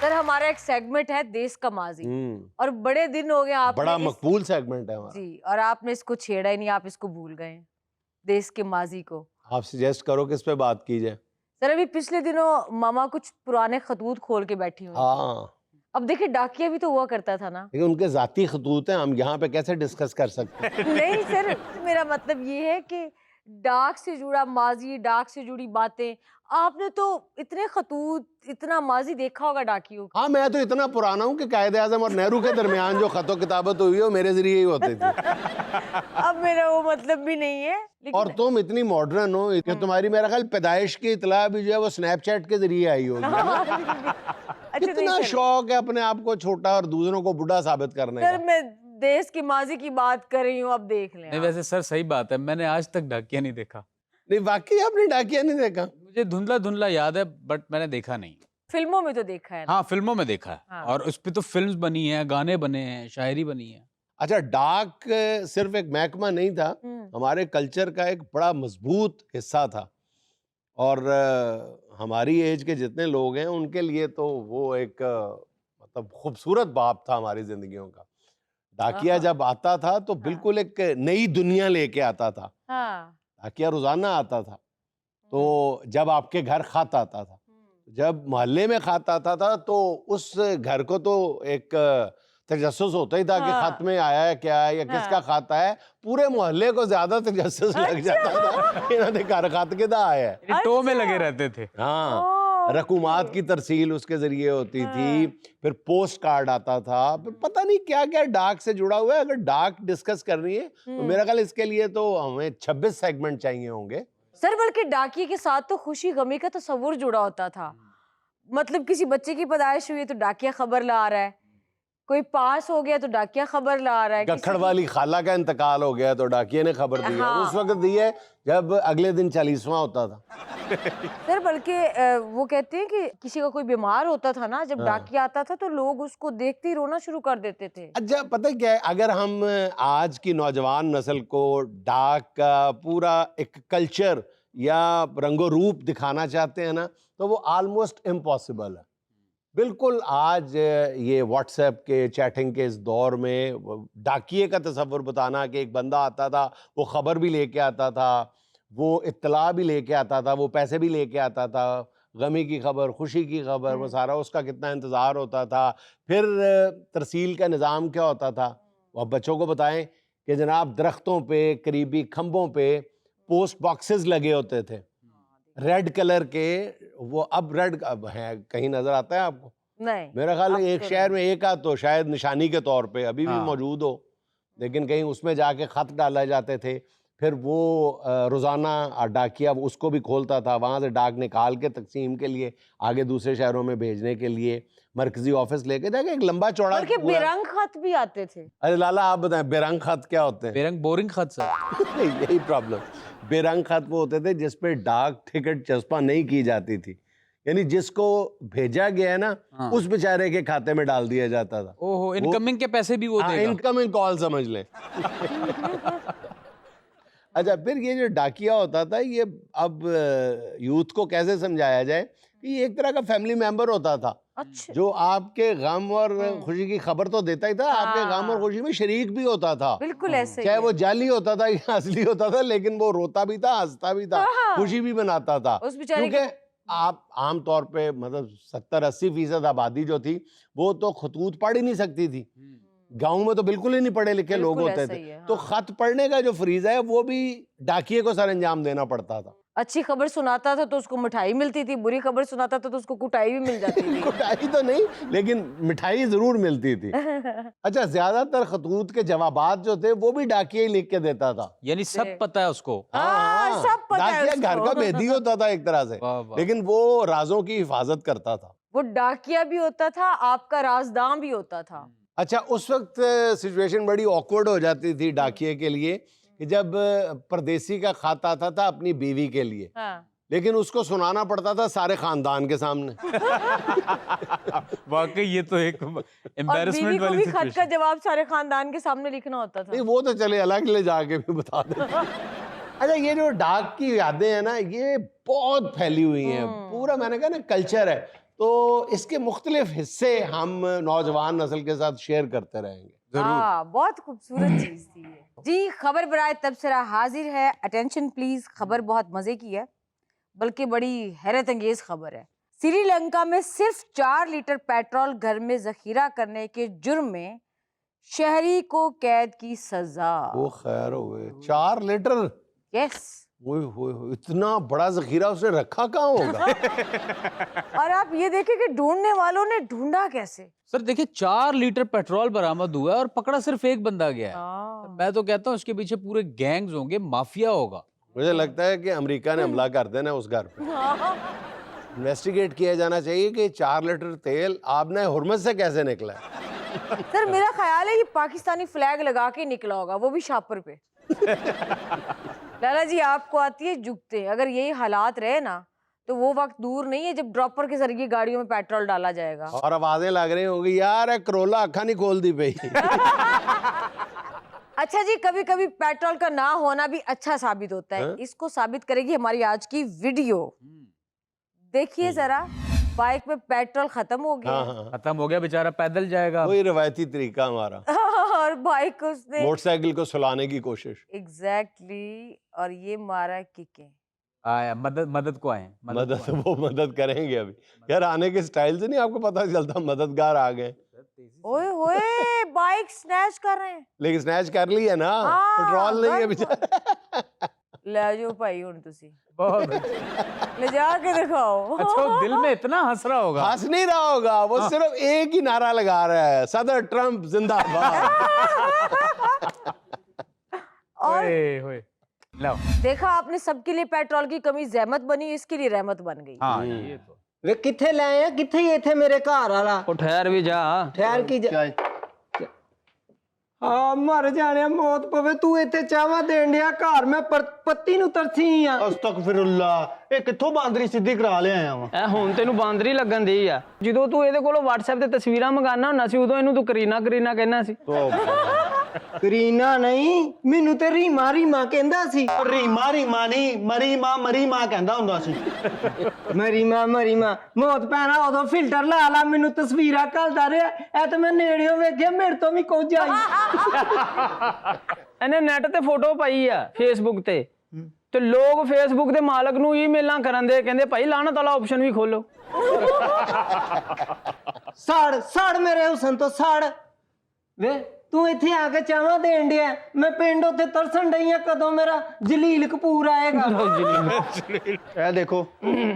Sir हमारा एक segment है देश का माजी और बड़े दिन हो गए आप बड़ा मकबूल सेगमेंट है हमारा जी, और आपने इसको छेड़ा ही नहीं, आप इसको भूल गए देश के माजी को। आप सजेस्ट करो किस पे बात की जाए। सर अभी पिछले दिनों मामा कुछ पुराने खतूत खोल के बैठी हुई। हाँ, अब देखिए डाकिया भी तो हुआ करता था ना। लेकिन उनके जाती खतूत हैं, हम यहाँ पे कैसे डिस्कस कर सकते हैं? नहीं सर, मेरा मतलब ये है कि डाक से जुड़ा माजी, डाक से जुड़ी बातें, आपने तो इतने खतूत, इतना माजी देखा होगा डाकियों का। हाँ, मैं तो इतना पुराना हूँ कि कायदे आजम और नेहरू के दरमियान जो खतो किताबत हुई है वो मेरे जरिए ही होती थी। अब मेरा वो मतलब भी नहीं है और तुम इतनी मॉडर्न हो कि तुम्हारी मेरा ख्याल पैदाइश की इतला भी जो है वो स्नैपचैट के जरिए आई होगी। कितना शौक है अपने आप को छोटा और दूसरों को बुढ़ा साबित करने का। सर मैं देश की माजी की बात कर रही हूँ, अब देख लें। नहीं वैसे सर सही बात है, मैंने आज तक डाकिया नहीं देखा। नहीं वाकई आपने डाकिया नहीं देखा? मुझे धुंधला धुंधला याद है बट मैंने देखा नहीं। फिल्मों में तो देखा है ना? हाँ फिल्मों में देखा है। हाँ। और उस पे तो फिल्म्स बनी हैं, गाने बने हैं, शायरी बनी है। अच्छा, डाक सिर्फ एक महकमा नहीं था, हमारे कल्चर का एक बड़ा मजबूत हिस्सा था। और हमारी एज के जितने लोग हैं उनके लिए तो वो एक मतलब खूबसूरत बाप था हमारी जिंदगियों का। डाकिया जब आता था तो बिल्कुल एक नई दुनिया लेके आता था। डाकिया रोजाना आता था। तो जब आपके घर खत आता था, जब मोहल्ले में खत आता था तो उस घर को तो एक तजस्सुस होता ही था कि खत में आया है क्या है या किसका खत आया है। पूरे मोहल्ले को ज्यादा तजस्सुस लग जाता था इन्होंने घर खत के दा आया है। टो में लगे रहते थे। हाँ, रकूमात की तरसील उसके जरिए होती थी, फिर पोस्ट कार्ड आता था, फिर पता नहीं क्या क्या डाक से जुड़ा हुआ है। अगर डाक डिस्कस करनी है तो मेरा ख्याल इसके लिए तो हमें 26 सेगमेंट चाहिए होंगे। सर बल्कि डाकिये के साथ तो खुशी गमी का तस्वुर जुड़ा होता था। मतलब किसी बच्चे की पैदाइश हुई है तो डाकिया खबर ला रहा है, कोई पास हो गया तो डाकिया खबर ला रहा है, गखड़ वाली खाला का इंतकाल हो गया तो डाकिये ने खबर दी है। उस वक्त दी है जब अगले दिन 40वां होता था। सर बल्कि वो कहते हैं कि किसी का कोई बीमार होता था ना, जब डाकिया आता था तो लोग उसको देखते ही रोना शुरू कर देते थे। अच्छा पता है क्या है, अगर हम आज की नौजवान नस्ल को डाक का पूरा एक कल्चर या रंगो रूप दिखाना चाहते हैं ना तो वो ऑलमोस्ट इम्पॉसिबल है। बिल्कुल आज ये व्हाट्सएप के चैटिंग के इस दौर में डाकिये का तस्वुर बताना कि एक बंदा आता था, वो खबर भी लेके आता था, वो इत्तला भी लेके आता था, वो पैसे भी लेके आता था, गमी की खबर, खुशी की खबर, वो सारा उसका कितना इंतज़ार होता था। फिर तरसील का निज़ाम क्या होता था, अब बच्चों को बताएं कि जनाब दरख्तों पे, करीबी खंभों पे पोस्ट बॉक्सेस लगे होते थे रेड कलर के। वो अब रेड अब है, कहीं नजर आता है आपको? नहीं, मेरा ख्याल है एक शहर में एक आध तो शायद निशानी के तौर पे अभी भी मौजूद हो, लेकिन कहीं उसमें जाके खत डाले जाते थे। फिर वो रोज़ाना डाकिया उसको भी खोलता था, वहाँ से डाक निकाल के तकसीम के लिए आगे दूसरे शहरों में भेजने के लिए मरकजी ऑफिस लेके जाके एक लंबा चौड़ा बेरंग खत भी आते थे। अरे लाला आप बताएं बेरंग खत क्या होते हैं? बेरंग बोरिंग खत सर। यही प्रॉब्लम। बेरंग खत वो होते थे जिसपे डाक टिकट चस्पा नहीं की जाती थी, यानी जिसको भेजा गया है ना उस बेचारे के खाते में डाल दिया जाता था। ओहो, इनकमिंग के पैसे भी वो देगा। इनकमिंग कॉल समझ लें। अच्छा, फिर ये जो डाकिया होता था ये अब यूथ को कैसे समझाया जाए कि ये एक तरह का फैमिली मेंबर होता था। अच्छा। जो आपके गम और खुशी की खबर तो देता ही था, आपके गम और खुशी में शरीक भी होता था। बिल्कुल ऐसे, चाहे वो जाली होता था या असली होता था, लेकिन वो रोता भी था, हंसता भी था, खुशी भी बनाता था। क्योंकि आप आमतौर पे मतलब 70-80% आबादी जो थी वो तो खतूत पढ़ ही नहीं सकती थी। गाँव में तो बिल्कुल ही नहीं पढ़े लिखे लोग होते थे। तो खत पढ़ने का जो फरीजा है वो भी डाकिये को सर अंजाम देना पड़ता था। अच्छी खबर सुनाता था तो उसको मिठाई मिलती थी, बुरी खबर सुनाता था तो उसको कुटाई भी मिल जाती थी। कुटाई तो नहीं, लेकिन मिठाई जरूर मिलती थी। अच्छा, ज्यादातर खतूत के जवाबात जो थे वो भी डाकिया ही लिख के देता था, यानी सब पता है उसको। सब पता है डाकिया घर का भेदी होता था एक तरह से, लेकिन वो राजों की हिफाजत करता था। वो डाकिया भी होता था, आपका राजदां भी होता था। अच्छा, उस वक्त सिचुएशन बड़ी ऑकवर्ड हो जाती थी डाकिये के लिए कि जब परदेसी का खत आता था अपनी बीवी के लिए, लेकिन उसको सुनाना पड़ता था सारे खानदान के सामने। वाकई ये तो एक एम्बैरेसमेंट वाली सिचुएशन। खत का जवाब सारे खानदान के सामने लिखना होता था। नहीं, वो तो चले अलग ले जाके भी बता देते। अच्छा, ये जो डाक की यादें हैं ना ये बहुत फैली हुई हैं, पूरा मैंने कहा ना कल्चर है। तो इसके मुख्तलिफ हिस्से हम नौजवान नस्ल के साथ शेयर करते रहेंगे। हाँ, बहुत खूबसूरत चीज थी ये। जी, खबर बराए तबसरा हाजिर है। अटेंशन प्लीज, खबर बहुत मजे की है, बल्कि बड़ी हैरत अंगेज खबर है। श्रीलंका में सिर्फ 4 लीटर पेट्रोल घर में जखीरा करने के जुर्म में शहरी को कैद की सजा। वो खैर हो गए, 4 लीटर। यस। इतना बड़ा जखीरा उसने रखा कहाँ होगा? और आप ये देखें कि ढूंढने वालों ने ढूंढा कैसे। सर देखिए 4 लीटर पेट्रोल बरामद हुआ है और पकड़ा सिर्फ एक बंदा गया है। हाँ। मैं तो कहता हूँ उसके पीछे पूरे गैंग्स होंगे, माफिया होगा। मुझे लगता है कि अमेरिका ने हमला कर देना उस घर पे। इन्वेस्टिगेट किया जाना चाहिए कि 4 लीटर तेल आपने हुर्मत से कैसे निकला है। सर मेरा ख्याल है ये पाकिस्तानी फ्लैग लगा के निकला होगा, वो भी शापर पे। लाला जी आपको आती है जुगते, अगर यही हालात रहे ना तो वो वक्त दूर नहीं है जब ड्रॉपर के जरिए गाड़ियों में पेट्रोल डाला जाएगा। और आवाजें लग रही होंगी, यार करोला अखा नहीं खोल दी पई। अच्छा जी, कभी कभी पेट्रोल का ना होना भी अच्छा साबित होता है। इसको साबित करेगी हमारी आज की वीडियो। देखिए जरा, बाइक में पेट्रोल खत्म हो गया। हाँ। खत्म हो गया, बेचारा पैदल जाएगा। वही रिवायती तरीका हमारा, और बाइक को उसने मोटरसाइकिल को सुलाने की कोशिश। एग्जैक्टली और ये मारा किकें। आया मदद को आए। वो मदद करेंगे अभी। यार आने के स्टाइल से नहीं आपको पता चलता मददगार आ गए। ओए होए, बाइक स्नैच कर रहे हैं। लेकिन स्नैच कर लिया ना, हाँ, पेट्रोल नहीं है बेचारा। ले जाओ भाई हुन तुसी, बहुत ले जाके दिखाओ। अच्छा, वो दिल में इतना हंस रहा होगा। हंस नहीं रहा होगा, वो सिर्फ एक ही नारा लगा रहा है, सदर ट्रम्प जिंदाबाद। और होए लो। देखा आपने, सबके लिए पेट्रोल की कमी जहमत बनी, इसके लिए रहमत बन गई। हाँ ये तो। वे किथे लाए हैं, किथे ही इथे मेरे घर वाला। ਉਹ ਠਹਿਰ ਵੀ ਜਾ ठहर की हाँ मर जाने मौत पवे, तू इथे चावा देन दिया घर मैं पत्ती नु तरसी आ। ਅਸਤਗਫਿਰullah, ਇਹ ਕਿੱਥੋਂ ਬਾਂਦਰੀ ਸਿੱਧੀ ਕਰਾ ਲਿਆ ਵਾ। ਇਹ ਹੁਣ ਤੈਨੂੰ ਬਾਂਦਰੀ ਲੱਗਣ ਦੀ ਆ। ਜਦੋਂ ਤੂੰ ਇਹਦੇ ਕੋਲੋਂ WhatsApp ਤੇ ਤਸਵੀਰਾਂ ਮੰਗਾਨਾ ਹੁੰਦਾ ਸੀ ਉਦੋਂ ਇਹਨੂੰ ਤੂੰ ਕਰੀਨਾ ਕਰੀਨਾ ਕਹਿਣਾ ਸੀ। करीना नहीं, मैनू ते रीमा रीमा कहंदा सी। ਰੀਮਾ ਰੀਮਾ ਨਹੀਂ, ਮਰੀ ਮਾਂ ਕਹਿੰਦਾ ਹੁੰਦਾ ਸੀ। मरी मां मौत पैना उदों फिल्टर ला ला मैनू तस्वीरां घलदा रहा, ए ते मैं नेड़ियों वेखिया मेरे तो भी कुछ आई। ਇਹਨੇ ਨੈਟ ਤੇ ਫੋਟੋ ਪਾਈ ਆ ਫੇਸਬੁੱਕ ਤੇ ਲੋਕ ਫੇਸਬੁੱਕ ਦੇ ਮਾਲਕ ਨੂੰ ਈਮੇਲਾਂ ਕਰਨ ਦੇ, ਕਹਿੰਦੇ ਭਾਈ ਲਾਹਨਤ ਵਾਲਾ ਆਪਸ਼ਨ ਵੀ ਖੋਲੋ। साड़ मेरे हुसन तो साड़ वे तू इथे आके चावा देन दिया, मैं पिंड उत्थे तरसन डई आ, कदों मेरा जलील कपूर आएगा। ਇਹ ਦੇਖੋ,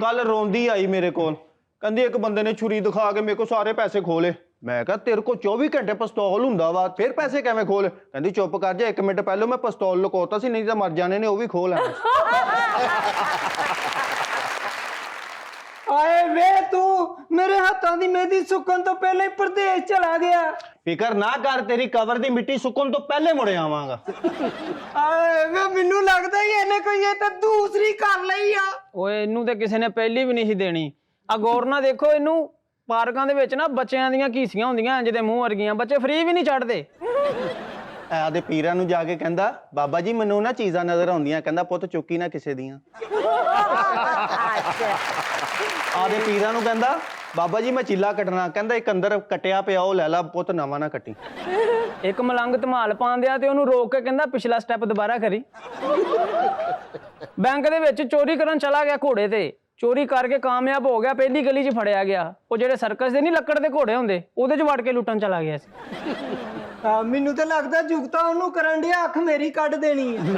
ਕੱਲ ਰੋਂਦੀ ਆਈ ਮੇਰੇ ਕੋਲ, ਕਹਿੰਦੀ ਇੱਕ ਬੰਦੇ ਨੇ ਛੁਰੀ ਦਿਖਾ ਕੇ ਮੇਰੇ ਕੋਲ ਸਾਰੇ ਪੈਸੇ ਖੋਲੇ। ਮੈਂ ਕਿਹਾ ਤੇਰੇ ਕੋਲ 24 ਘੰਟੇ ਪਿਸਤੌਲ ਹੁੰਦਾ ਵਾ, ਫਿਰ ਪੈਸੇ ਕਿਵੇਂ ਖੋਲੇ? ਕਹਿੰਦੀ ਚੁੱਪ ਕਰ ਜਾ, 1 ਮਿੰਟ ਪਹਿਲਾਂ ਮੈਂ ਪਿਸਤੌਲ ਲੁਕੋਤਾ ਸੀ, ਨਹੀਂ ਤਾਂ ਮਰ ਜਾਣੇ ਨੇ, ਉਹ ਵੀ ਖੋਲ ਲੈਣਾ। आए वे तू मेरे हाथों दी मेहंदी सुकन तो पहले ही प्रदेश चला गया। ਫਿਕਰ ਨਾ ਕਰ, ਤੇਰੀ ਕਬਰ ਦੀ ਮਿੱਟੀ ਸੁੱਕਣ ਤੋਂ ਪਹਿਲੇ ਮੁੜ ਆਵਾਂਗਾ। आए वे मैनू लगदा ही इहने कोई ये तो दूसरी कर लई आ। ਓਏ ਇਹਨੂੰ ਤੇ ਕਿਸੇ ਨੇ ਪਹਿਲੀ ਵੀ ਨਹੀਂ ਸੀ ਦੇਣੀ। ਆ ਗੌਰ ਨਾਲ ਦੇਖੋ, ਇਹਨੂੰ ਪਾਰਕਾਂ ਦੇ ਵਿੱਚ ਨਾ ਬੱਚਿਆਂ ਦੀਆਂ ਘੀਸੀਆਂ ਹੁੰਦੀਆਂ ਜਿਹਦੇ ਮੂੰਹ ਵਰਗੀਆਂ, ਬੱਚੇ ਫ੍ਰੀ ਵੀ ਨਹੀਂ ਛੱਡਦੇ। ਆਦੇ ਪੀਰਾਂ ਨੂੰ ਜਾ ਕੇ ਕਹਿੰਦਾ, ਬਾਬਾ ਜੀ ਮੈਨੂੰ ਨਾ ਚੀਜ਼ਾਂ ਨਜ਼ਰ ਆਉਂਦੀਆਂ, ਕਹਿੰਦਾ ਪੁੱਤ ਚੁੱਕੀ ਨਾ ਕਿਸੇ ਦੀਆਂ। ਆਦੇ ਪੀਰਾਂ ਨੂੰ ਕਹਿੰਦਾ, ਬਾਬਾ ਜੀ ਮੈਂ ਚੀਲਾ ਕੱਟਣਾ, ਕਹਿੰਦਾ ਇੱਕ ਅੰਦਰ ਕੱਟਿਆ ਪਿਆ ਉਹ ਲੈ ਲਾ ਪੁੱਤ, ਨਵਾਂ ਨਾ ਕੱਟੀ। ਇੱਕ ਮਲੰਗ ਧਮਾਲ ਪਾਉਂਦਿਆ ਤੇ ਉਹਨੂੰ ਰੋਕ ਕੇ ਕਹਿੰਦਾ ਪਿਛਲਾ ਸਟੈਪ ਦੁਬਾਰਾ ਕਰੀ। ਬੈਂਕ ਦੇ ਵਿੱਚ ਚੋਰੀ ਕਰਨ ਚਲਾ ਗਿਆ ਘੋੜੇ ਤੇ, ਚੋਰੀ ਕਰਕੇ ਕਾਮਯਾਬ ਹੋ ਗਿਆ, ਪਹਿਲੀ ਗਲੀ 'ਚ ਫੜਿਆ ਗਿਆ। ਉਹ ਜਿਹੜੇ ਸਰਕਸ ਦੇ ਨਹੀਂ ਲੱਕੜ ਦੇ ਘੋੜੇ ਹੁੰਦੇ, ਉਹਦੇ 'ਚ ਵੜ ਕੇ ਲੁੱਟਣ ਚਲਾ ਗਿਆ ਸੀ। मैनू तो लगदा जुगता ओनू करन दिया, अख मेरी कट देनी है।